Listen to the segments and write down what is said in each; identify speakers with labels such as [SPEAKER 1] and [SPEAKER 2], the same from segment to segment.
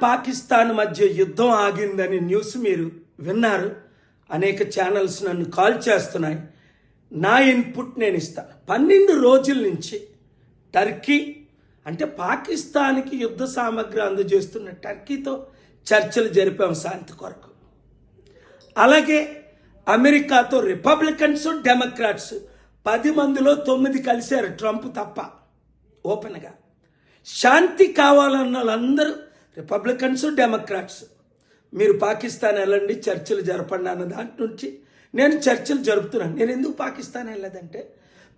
[SPEAKER 1] పాకిస్తాన్ మధ్య యుద్ధం ఆగిందని న్యూస్ మీరు విన్నారు. అనేక ఛానల్స్ నన్ను కాల్ చేస్తున్నాయి. నా ఇన్పుట్ నేను ఇస్తాను. 12 రోజుల నుంచి టర్కీ అంటే పాకిస్తాన్కి యుద్ధ సామగ్రి అందజేస్తున్న టర్కీతో చర్చలు జరిపాం శాంతి కొరకు. అలాగే అమెరికాతో రిపబ్లికన్స్ డెమోక్రాట్స్ 10 మందిలో 9 కలిశారు, ట్రంప్ తప్ప. ఓపెన్గా శాంతి కావాలన్న వాళ్ళందరూ రిపబ్లికన్స్ డెమోక్రాట్స్ మీరు పాకిస్తాన్ వెళ్ళండి, చర్చలు జరపండి అన్న దాంట్ నుంచి నేను చర్చలు జరుపుతున్నాను. నేను ఎందుకు పాకిస్తాన్ వెళ్ళలేదంటే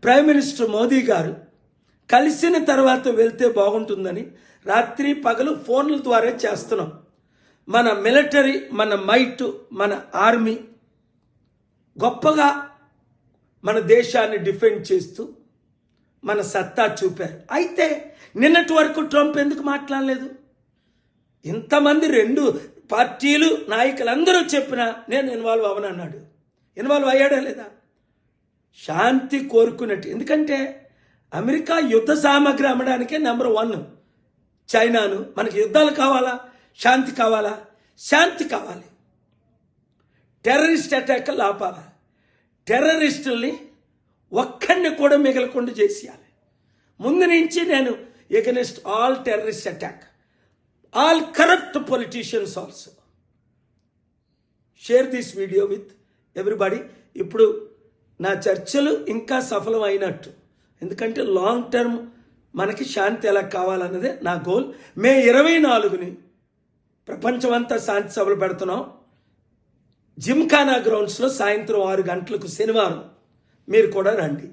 [SPEAKER 1] ప్రైమ్ మినిస్టర్ మోదీ గారు కలిసిన తర్వాత వెళ్తే బాగుంటుందని రాత్రి పగలు ఫోన్ల ద్వారా చేస్తున్నాం. మన మిలిటరీ, మన మైట్, మన ఆర్మీ గొప్పగా మన దేశాన్ని డిఫెండ్ చేస్తూ మన సత్తా చూపారు. అయితే నిన్నటి వరకు ట్రంప్ ఎందుకు మాట్లాడలేదు? ఇంతమంది 2 పార్టీలు నాయకులందరూ చెప్పినా నేను ఇన్వాల్వ్ అవనన్నాడు. ఇన్వాల్వ్ అయ్యాడా లేదా? శాంతి కోరుకున్నట్టు. ఎందుకంటే అమెరికా యుద్ధ సామగ్రి అమ్మడానికే నెంబర్ 1 చైనాను. మనకి యుద్ధాలు కావాలా? శాంతి కావాలా? శాంతి కావాలి. టెర్రరిస్ట్ అటాక్లు ఆపాలా? టెర్రరిస్టుల్ని ఒక్కడిని కూడా మిగలకుండా చేసేయాలి. ముందు నుంచి నేను against all terrorist attack, all corrupt politicians also. Share this video with everybody. ఇప్పుడు నా చర్చలు ఇంకా సఫలం అయినట్టు. ఎందుకంటే లాంగ్ టర్మ్ మనకి శాంతి ఎలా కావాలన్నదే నా గోల్. మే 24ని ప్రపంచమంతా శాంతి సభలు పెడుతున్నాం. జిమ్ఖానా గ్రౌండ్స్లో సాయంత్రం 6 గంటలకు శనివారం. మీరు కూడా రండి.